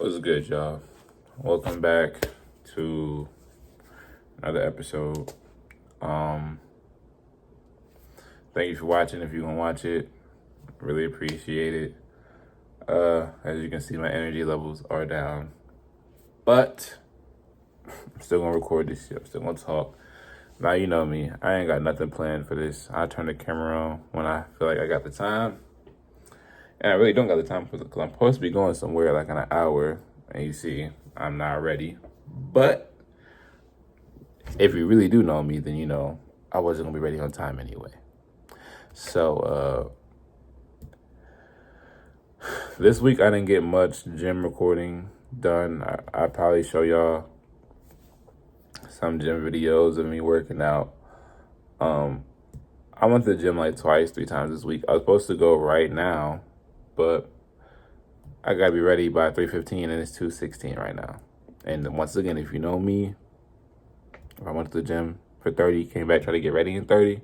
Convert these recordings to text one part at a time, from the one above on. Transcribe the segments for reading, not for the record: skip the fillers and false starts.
What's good, y'all? Welcome back to another episode. Um, Thank you for watching. If you're gonna watch it, really appreciate it. As you can see, my energy levels are down, but I'm still gonna record this shit. I'm still gonna talk. Now you know me. I ain't got nothing planned for this. I turn the camera on when I feel like I got the time, and I really don't got the time because I'm supposed to be going somewhere like in an hour, and you see, I'm not ready. But if you really do know me, then you know I wasn't gonna be ready on time anyway. So this week I didn't get much gym recording done. I probably show y'all some gym videos of me working out. I went to the gym like twice, 3 times this week. I was supposed to go right now, but I gotta be ready by 3:15 and it's 2:16 right now. And once again, if you know me, if I went to the gym for 30, came back, try to get ready in 30,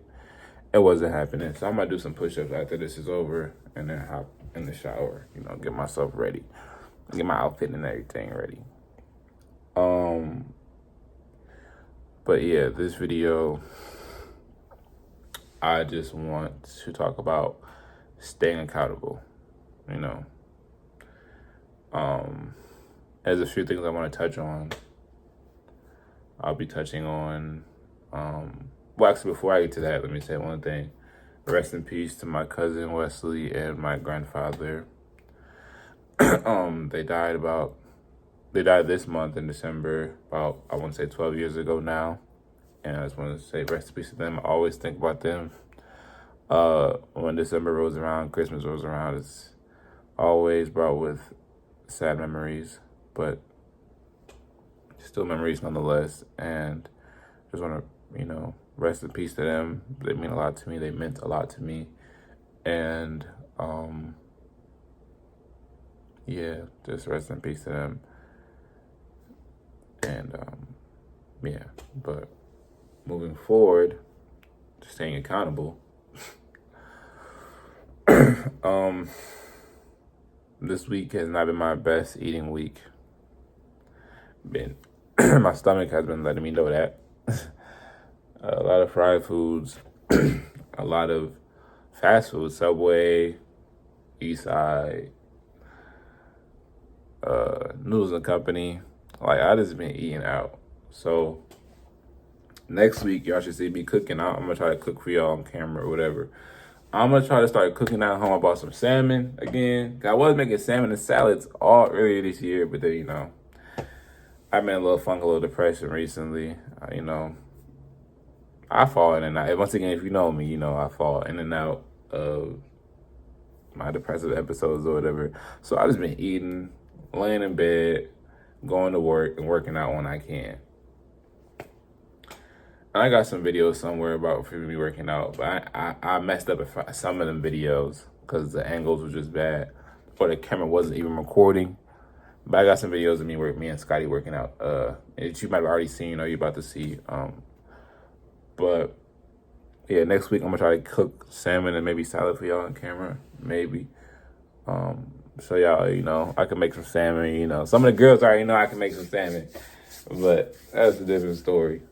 it wasn't happening. So I'm gonna do some push-ups after this is over and then hop in the shower, get myself ready, get my outfit and everything ready. But yeah, this video, I just want to talk about staying accountable, There's a few things I want to touch on. I'll be touching on, well, actually, before I get to that, let me say one thing. Rest in peace to my cousin Wesley and my grandfather. They died this month in December, about, I want to say 12 years ago now. And I just want to say rest in peace to them. I always think about them. When December rolls around, Christmas rolls around, it's always brought with sad memories, but still memories nonetheless. And just want to, rest in peace to them. They mean a lot to me. They meant a lot to me. And, yeah, just rest in peace to them. And, yeah, but moving forward, staying accountable. This week has not been my best eating week. My stomach has been letting me know that. A lot of fried foods, a lot of fast food, Subway, Eastside, Noodles and Company. Like, I just been eating out. So next week, y'all should see me cooking out. I'm gonna try to cook for y'all on camera or whatever. I'm gonna try to start cooking at home. I bought some salmon again. I was making salmon and salads all earlier this year, but then, I've been a little fungal depression recently. I fall in and out. Once again, if you know me, I fall in and out of my depressive episodes or whatever. So I just been eating, laying in bed, going to work, and working out when I can. And I got some videos somewhere about me working out, but I messed up some of them videos because the angles were just bad, or the camera wasn't even recording. But I got some videos of me and Scotty working out, that you might have already seen or you're about to see. But yeah, next week I'm gonna try to cook salmon and maybe salad for y'all on camera, maybe. So y'all, I can make some salmon. Some of the girls already know I can make some salmon, but that's a different story.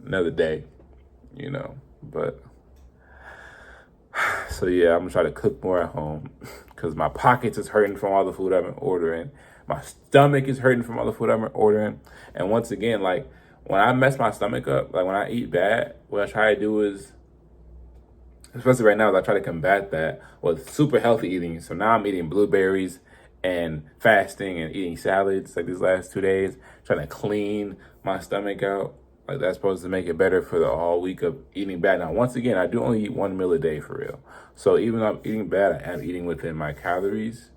Another day, but so yeah, I'm gonna try to cook more at home because my pockets is hurting from all the food I've been ordering. My stomach is hurting from all the food I've been ordering. And once again, like when I mess my stomach up, like when I eat bad, what I try to do is, especially right now, is I try to combat that with super healthy eating. So now I'm eating blueberries and fasting and eating salads like these last 2 days, trying to clean my stomach out. Like that's supposed to make it better for the whole week of eating bad. Now, once again, I do only eat 1 meal a day for real. So even though I'm eating bad, I am eating within my calories.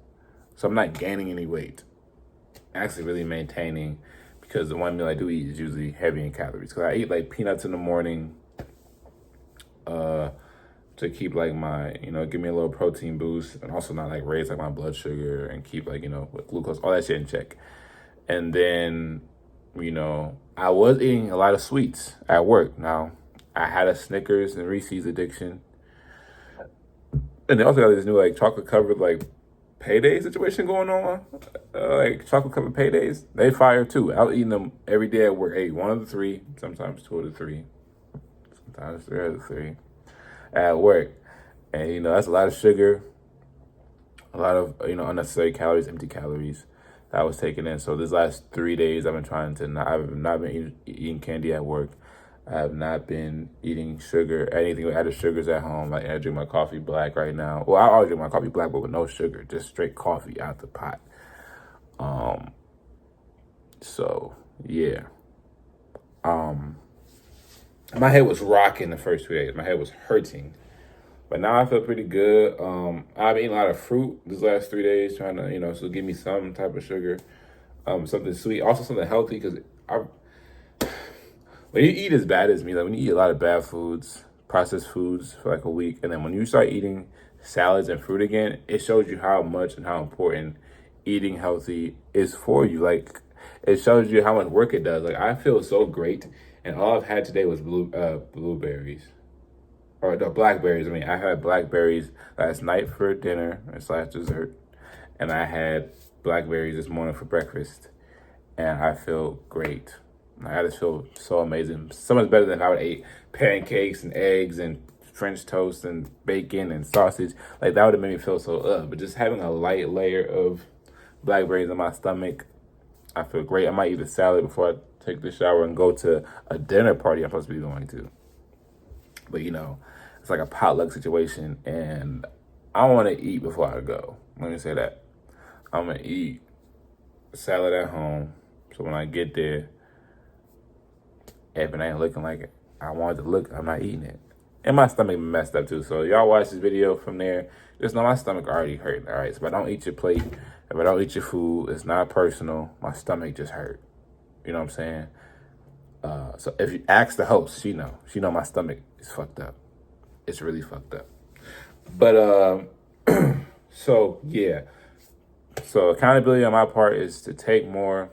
So I'm not gaining any weight. Actually really maintaining, because the 1 meal I do eat is usually heavy in calories. Because I eat like peanuts in the morning to keep like my, give me a little protein boost and also not like raise like my blood sugar and keep like, with glucose, all that shit in check. And then, I was eating a lot of sweets at work. Now, I had a Snickers and Reese's addiction. And they also got this new like chocolate covered like payday situation going on, like chocolate covered paydays, they fire too. I was eating them every day at work. Hey, one of the three, sometimes two of the three, sometimes three of the three at work. And, you know, that's a lot of sugar, a lot of, you know, unnecessary calories, empty calories that I was taking in. So this last 3 days, I've been trying to I've not been eating candy at work. I have not been eating sugar, anything with added sugars at home. Like, I drink my coffee black right now. Well, I always drink my coffee black, but with no sugar, just straight coffee out the pot. So yeah. My head was rocking the first 2 days. My head was hurting. But now I feel pretty good. I've eaten a lot of fruit these last 3 days, trying to, you know, so give me some type of sugar, something sweet, also something healthy. Because when you eat as bad as me, like when you eat a lot of bad foods, processed foods for like a week, and then when you start eating salads and fruit again, it shows you how much and how important eating healthy is for you. Like, it shows you how much work it does. Like, I feel so great, and all I've had today was blueberries. Or the blackberries. I mean, I had blackberries last night for dinner / dessert, and I had blackberries this morning for breakfast, and I feel great. I just feel so amazing. So much better than if I would eat pancakes and eggs and French toast and bacon and sausage. Like, that would have made me feel so But just having a light layer of blackberries in my stomach, I feel great. I might eat a salad before I take the shower and go to a dinner party I'm supposed to be going to. But, you know, it's like a potluck situation, and I want to eat before I go. Let me say that. I'm going to eat a salad at home, so when I get there, if it ain't looking like it I want it to look, I'm not eating it. And my stomach messed up too, so y'all watch this video from there. Just know my stomach already hurt, all right? So if I don't eat your plate, if I don't eat your food, it's not personal. My stomach just hurt. You know what I'm saying? So if you ask the host, she know my stomach is fucked up. It's really fucked up. But so yeah. So accountability on my part is to take more.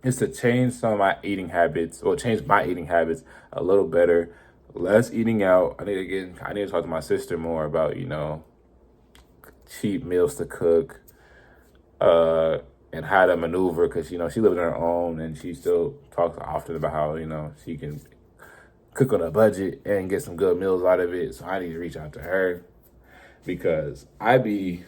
Is to change some of my eating habits, or change my eating habits a little better. Less eating out. I need to talk to my sister more about, you know, cheap meals to cook, and how to maneuver, because, you know, she lives on her own, and she still talks often about how, you know, she can cook on a budget and get some good meals out of it. So I need to reach out to her, because I be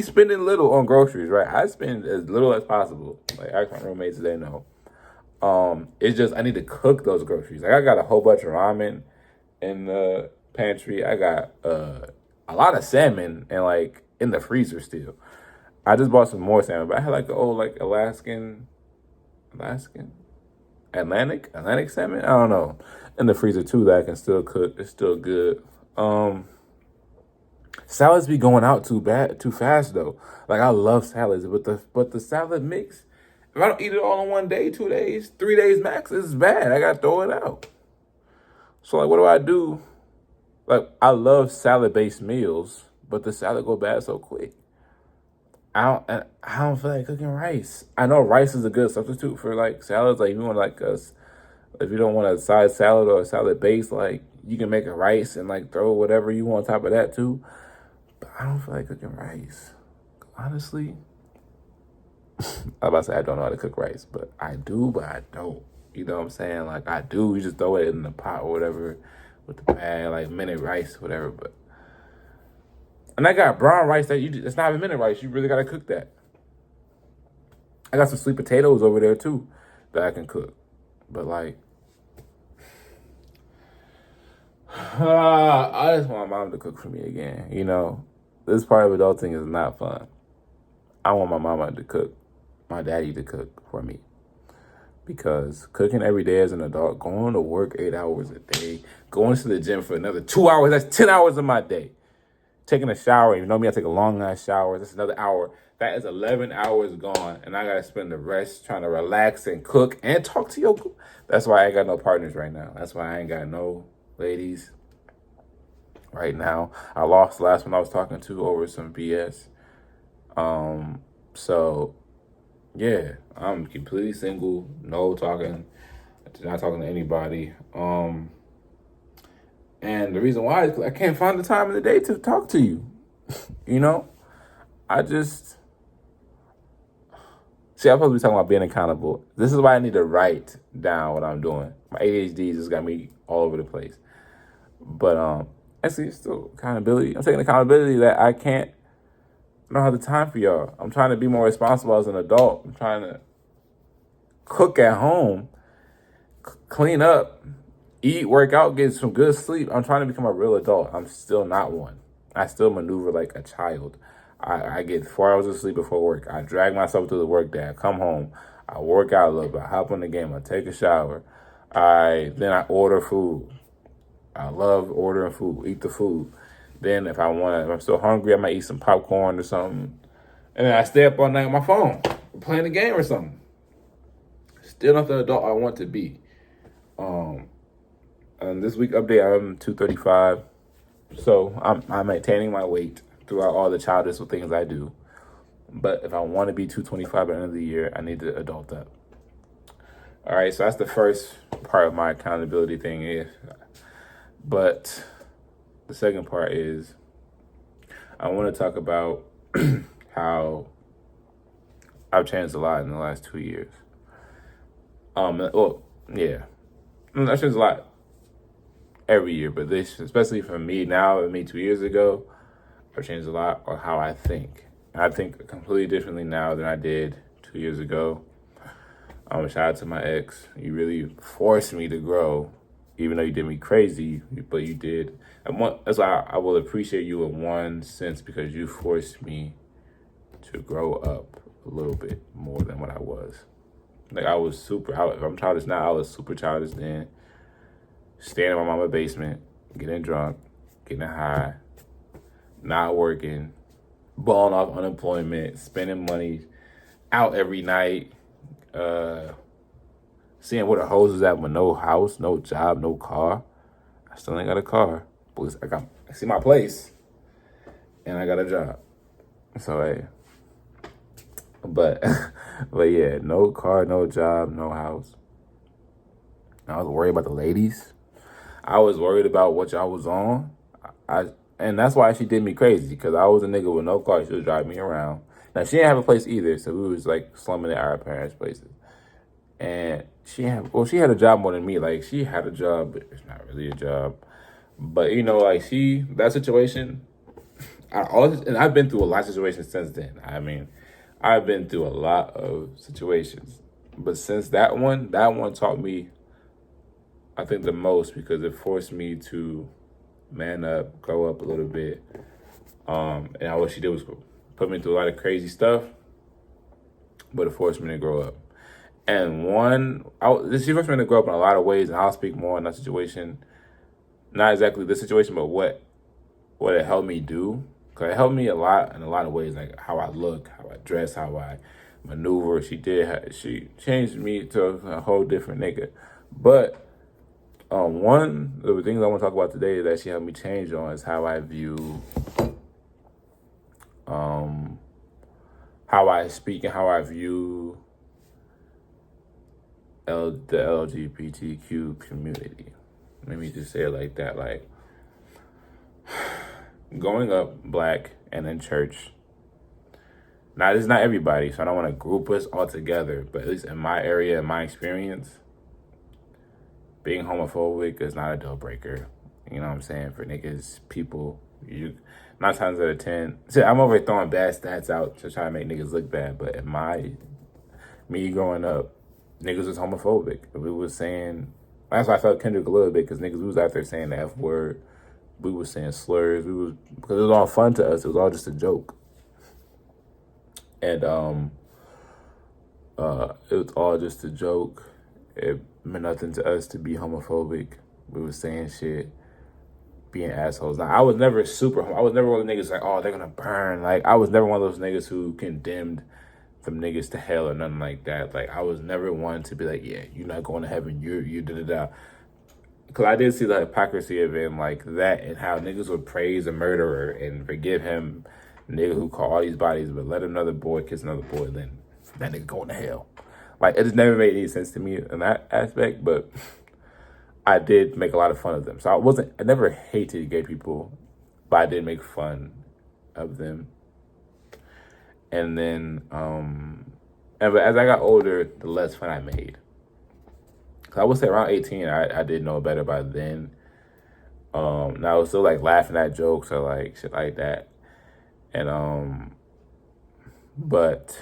spending little on groceries, right? I spend as little as possible. Like, ask my roommates, they know. It's just I need to cook those groceries. Like, I got a whole bunch of ramen in the pantry. I got a lot of salmon and like in the freezer still. I just bought some more salmon, but I had like the old like Atlantic salmon. I don't know, in the freezer too that I can still cook. It's still good. Salads be going out too fast though. Like, I love salads, but the salad mix, if I don't eat it all in 1 day, 2 days, 3 days max, it's bad. I gotta throw it out. So like, what do? Like, I love salad-based meals, but the salad go bad so quick. I don't feel like cooking rice. I know rice is a good substitute for like salads. Like, if you want if you don't want a side salad or a salad base, like, you can make a rice and like throw whatever you want on top of that too. But I don't feel like cooking rice. Honestly, I'm about to say I don't know how to cook rice, but I do, but I don't. You know what I'm saying? Like, I do. You just throw it in the pot or whatever with the pan, like minute rice, whatever. But and I got brown rice it's not even minute rice. You really gotta cook that. I got some sweet potatoes over there too that I can cook. But like, I just want my mom to cook for me again. You know, this part of adulting is not fun. I want my mama to cook, my daddy to cook for me. Because cooking every day as an adult, going to work 8 hours a day, going to the gym for another 2 hours, that's 10 hours of my day. Taking a shower, you know me, I take a long ass shower, that's another hour. That is 11 hours gone, and I gotta spend the rest trying to relax and cook and talk to your. That's why I ain't got no partners right now. That's why I ain't got no ladies right now. I lost the last one I was talking to over some BS. So yeah, I'm completely single, not talking to anybody. And the reason why is 'cause I can't find the time in the day to talk to you. You know, I just see. I'm supposed to be talking about being accountable. This is why I need to write down what I'm doing. My ADHD just got me all over the place. But actually, it's still accountability. I'm taking accountability that I don't have the time for y'all. I'm trying to be more responsible as an adult. I'm trying to cook at home, clean up, eat, work out, get some good sleep. I'm trying to become a real adult. I'm still not one. I still maneuver like a child. I get 4 hours of sleep before work. I drag myself through the workday. I come home. I work out a little bit. I hop on the game. I take a shower. Then I order food. I love ordering food. Eat the food. Then if I'm still hungry, I might eat some popcorn or something. And then I stay up all night on my phone, playing a game or something. Still not the adult I want to be. And this week update, I'm 235. So I'm maintaining my weight throughout all the childish things I do. But if I want to be 225 by the end of the year, I need to adult up. All right, so that's the first part of my accountability thing. But the second part is I want to talk about how I've changed a lot in the last 2 years. Well, yeah, I've changed a lot every year, but this, especially for me now and me 2 years ago, I've changed a lot on how I think. I think completely differently now than I did 2 years ago. Shout out to my ex. You really forced me to grow, even though you did me crazy, but you did. That's why I will appreciate you in one sense, because you forced me to grow up a little bit more than what I was. Like I'm childish now. I was super childish then. Staying in my mama's basement, getting drunk, getting high, not working, balling off unemployment, spending money out every night, seeing where the hoes is at with no house, no job, no car. I still ain't got a car. But I see my place, and I got a job. So, hey. But yeah, no car, no job, no house. I was worried about the ladies. I was worried about what y'all was on. And that's why she did me crazy, because I was a nigga with no car. She was driving me around. Now, she didn't have a place either, so we was like slumming at our parents' places. And she had a job more than me. Like, she had a job, but it's not really a job. But, like, that situation, and I've been through a lot of situations since then. I mean, I've been through a lot of situations. But since that one taught me, I think, the most, because it forced me to man up, grow up a little bit. And what she did was put me through a lot of crazy stuff, but it forced me to grow up. And she forced me to grow up in a lot of ways, and I'll speak more on that situation. Not exactly this situation, but what it helped me do. Because it helped me a lot in a lot of ways, like how I look, how I dress, how I maneuver. She changed me to a whole different nigga. But one of the things I want to talk about today that she helped me change on is how I view, how I speak and how I view the LGBTQ community. Let me just say it like that. Like, growing up black and in church, now this is not everybody, so I don't want to group us all together, but at least in my area, in my experience, being homophobic is not a deal breaker. You know what I'm saying? For niggas, people, 9 times out of 10. See, I'm over here throwing bad stats out to try to make niggas look bad, but in me growing up, niggas was homophobic. We was saying, that's why I felt Kendrick a little bit, because niggas was out there saying the F word. We was saying slurs. Because it was all fun to us. It was all just a joke. And it was all just a joke. It meant nothing to us to be homophobic. We was saying shit, being assholes. Now, I was never one of the niggas like, oh, they're gonna burn. Like, I was never one of those niggas who condemned them niggas to hell or nothing like that. Like, I was never one to be like, yeah, you're not going to heaven. You da-da-da. Because I did see the hypocrisy of him like that, and how niggas would praise a murderer and forgive him, nigga who caught all these bodies, but let another boy kiss another boy, then that nigga going to hell. Like, it just never made any sense to me in that aspect, but I did make a lot of fun of them. So I never hated gay people, but I did make fun of them. And then, but as I got older, the less fun I made. Cause I would say around 18, I did know better by then. And I was still like laughing at jokes or like shit like that. And, but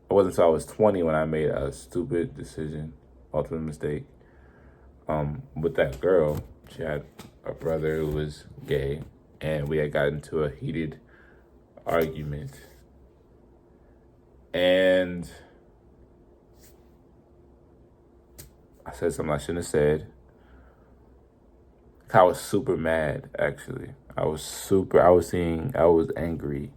it wasn't until I was 20 when I made a stupid decision, ultimate mistake. With that girl, she had a brother who was gay, and we had got into a heated argument. And I said something I shouldn't have said. I was super mad, actually. I was angry,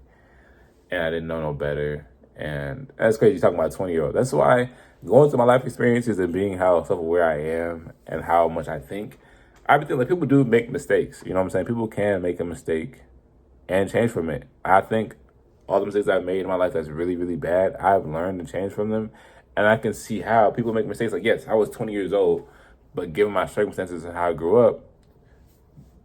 and I didn't know no better. And that's crazy, talking about a 20-year-old. That's why going through my life experiences and being how self-aware I am and how much I think, I think like people do make mistakes. You know what I'm saying? People can make a mistake and change from it. I think all the mistakes I've made in my life that's really, really bad, I've learned to change from them. And I can see how people make mistakes. Like, yes, I was 20 years old, but given my circumstances and how I grew up,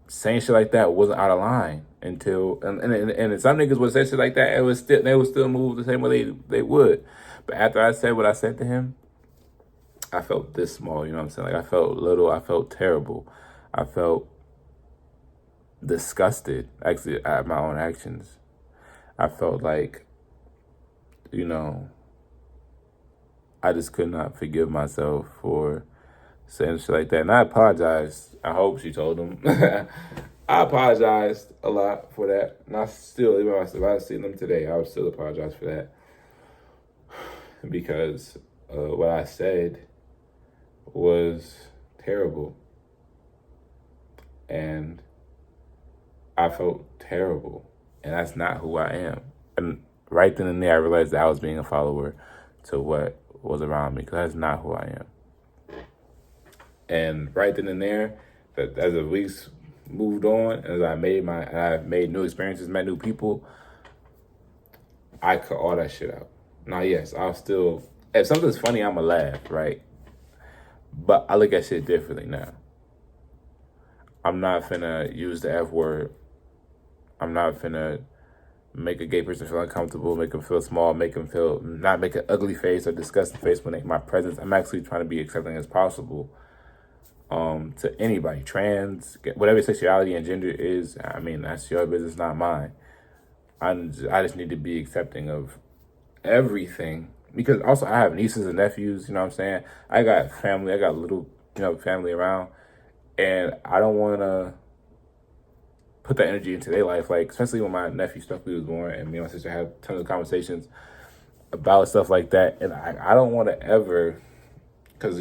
saying shit like that wasn't out of line until and some niggas would say shit like that, they would still move the same way they would. But after I said what I said to him, I felt this small, you know what I'm saying? Like I felt little, I felt terrible. I felt disgusted actually at my own actions. I felt like, you know, I just could not forgive myself for saying shit like that. And I apologized. I hope she told him. I apologized a lot for that. And I still, even if I seen them today, I would still apologize for that. Because what I said was terrible. And I felt terrible. And that's not who I am. And right then and there, I realized that I was being a follower to what was around me. Because that's not who I am. And right then and there, that as the weeks moved on, as I've made new experiences, met new people, I cut all that shit out. Now, yes, I'll still, if something's funny, I'ma laugh, right? But I look at shit differently now. I'm not finna use the F word. I'm not finna make a gay person feel uncomfortable, make them feel small, make them feel, not make an ugly face or disgusting face when they in my presence. I'm actually trying to be accepting as possible. To anybody, trans, whatever sexuality and gender is, I mean, that's your business, not mine. I just need to be accepting of everything, because also I have nieces and nephews, you know what I'm saying? I got family, I got little, family around, and I don't want to put that energy into their life, like, especially when my nephew Stuffy was born, and me and my sister had tons of conversations about stuff like that, and I don't want to ever, because,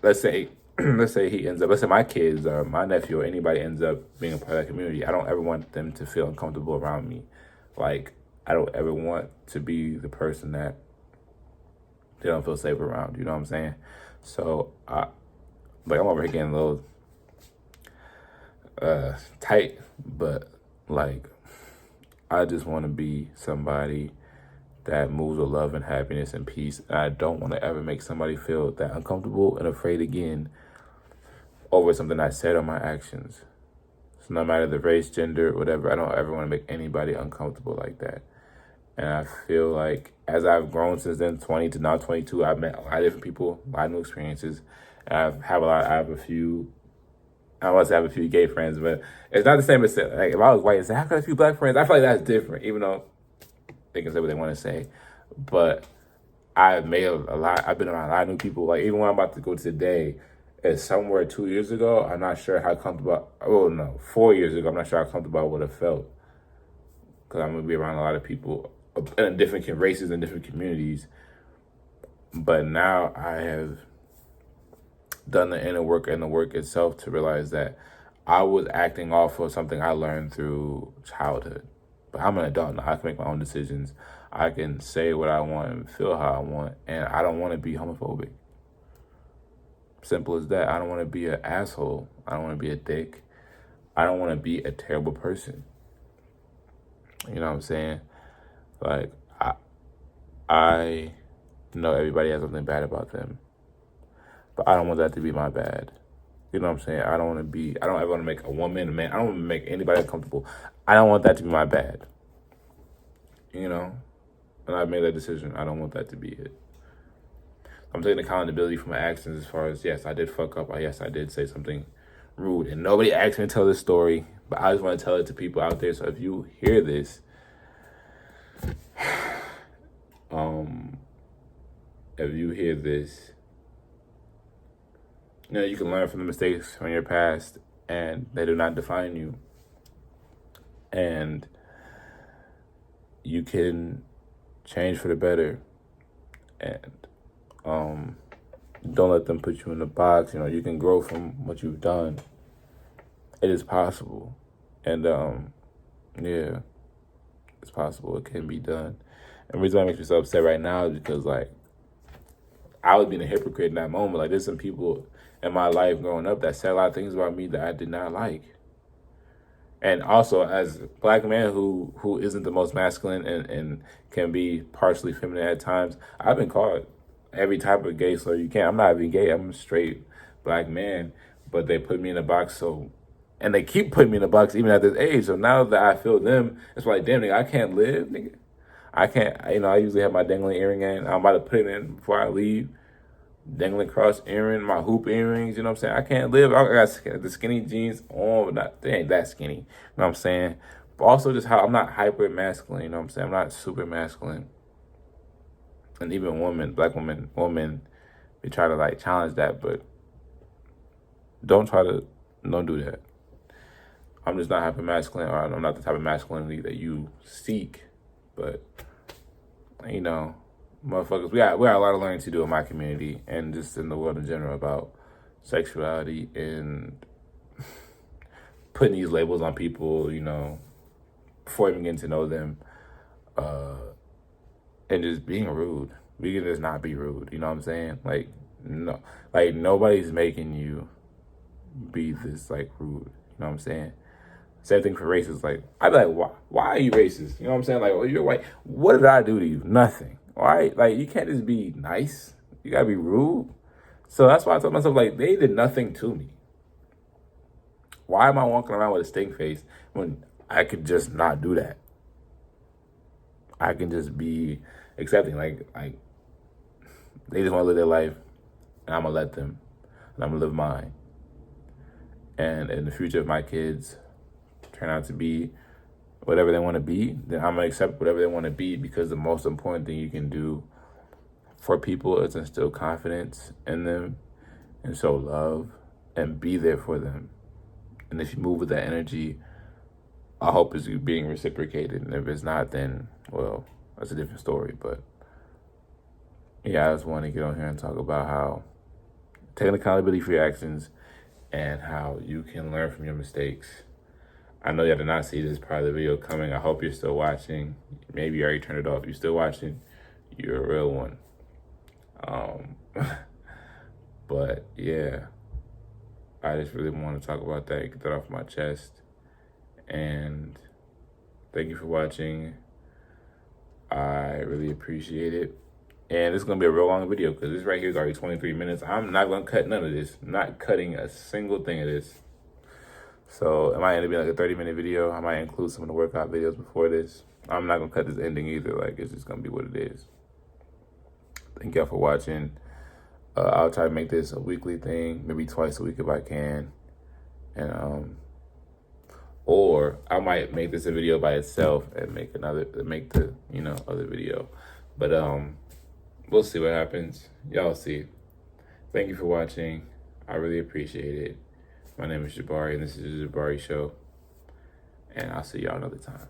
let's say let's say my kids or my nephew or anybody ends up being a part of that community, I don't ever want them to feel uncomfortable around me. Like, I don't ever want to be the person that they don't feel safe around, you know what I'm saying? So, I'm over here getting a little tight, but, like, I just want to be somebody that moves with love and happiness and peace. And I don't want to ever make somebody feel that uncomfortable and afraid again over something I said or my actions. So no matter the race, gender, whatever, I don't ever want to make anybody uncomfortable like that. And I feel like as I've grown since then, 20 to now 22, I've met a lot of different people, a lot of new experiences. And I have a few gay friends, but it's not the same as, like, if I was white and say, I got a few black friends, I feel like that's different, even though they can say what they want to say. But I've been around a lot of new people. Like, even when I'm about to go today, it's somewhere 2 years ago, I'm not sure how comfortable, 4 years ago, I'm not sure how comfortable I would have felt. Because I'm going to be around a lot of people in different races and different communities. But now I have done the inner work and the work itself to realize that I was acting off of something I learned through childhood. But I'm an adult now. I can make my own decisions. I can say what I want and feel how I want. And I don't want to be homophobic. Simple as that. I don't want to be an asshole. I don't want to be a dick. I don't want to be a terrible person. You know what I'm saying? Like, I know everybody has something bad about them. But I don't want that to be my bad. You know what I'm saying? I don't ever want to make a woman, a man, I don't want to make anybody uncomfortable. I don't want that to be my bad. you know, and I made that decision. I don't want that to be it. I'm taking accountability for my actions as far as, yes, I did fuck up. Yes, I did say something rude. And nobody asked me to tell this story, but I just want to tell it to people out there. So if you hear this, if you hear this, you know, you can learn from the mistakes from your past, and they do not define you. And you can change for the better. And don't let them put you in a box. You know, you can grow from what you've done. It is possible. And yeah, it's possible. It can be done. And the reason why it makes me so upset right now is because, like, I was being a hypocrite in that moment. Like, there's some people in my life growing up that said a lot of things about me that I did not like. And also, as a black man who isn't the most masculine and can be partially feminine at times, I've been called every type of gay slur you can. I'm not even gay. I'm a straight black man. But they put me in a box, and they keep putting me in a box even at this age. So now that I feel them, it's like, damn, nigga, I can't live, nigga. I can't, you know, I usually have my dangling earring in. I'm about to put it in before I leave. Dangling cross earring, my hoop earrings, you know what I'm saying? I can't live. I got the skinny jeans on, but they ain't that skinny. You know what I'm saying? But also just how I'm not hyper masculine, you know what I'm saying? I'm not super masculine. And even black women, they try to like challenge that, but don't do that. I'm just not hyper masculine, or I'm not the type of masculinity that you seek. But, you know, motherfuckers, we got a lot of learning to do in my community and just in the world in general about sexuality and putting these labels on people, you know, before even getting to know them, and just being rude. We can just not be rude, you know what I'm saying? Like, no, like nobody's making you be this like rude, you know what I'm saying? Same thing for racists. Like, I'd be like, why are you racist? You know what I'm saying? Like, well, you're white. What did I do to you? Nothing. All right? Like, you can't just be nice. You gotta be rude. So that's why I told myself, like, they did nothing to me. Why am I walking around with a stink face when I could just not do that? I can just be accepting. Like they just want to live their life, and I'm gonna let them, and I'm gonna live mine. And in the future, if my kids turn out to be whatever they want to be, then I'm gonna accept whatever they want to be, because the most important thing you can do for people is instill confidence in them and show love and be there for them. And if you move with that energy, I hope it's you being reciprocated. And if it's not, then, well, that's a different story. But yeah, I just want to get on here and talk about how taking accountability for your actions and how you can learn from your mistakes. I know you did not see this part of the video coming. I hope you're still watching. Maybe you already turned it off. If you're still watching, you're a real one. But yeah, I just really want to talk about that, get that off my chest. And thank you for watching. I really appreciate it. And this is going to be a real long video because this right here is already 23 minutes. I'm not going to cut none of this. I'm not cutting a single thing of this. So it might end up being like a 30-minute video. I might include some of the workout videos before this. I'm not going to cut this ending either. Like, it's just going to be what it is. Thank y'all for watching. I'll try to make this a weekly thing, maybe twice a week if I can. And or I might make this a video by itself and make the other video. But we'll see what happens. Y'all see. Thank you for watching. I really appreciate it. My name is Jabari, and this is the Jabari Show. And I'll see y'all another time.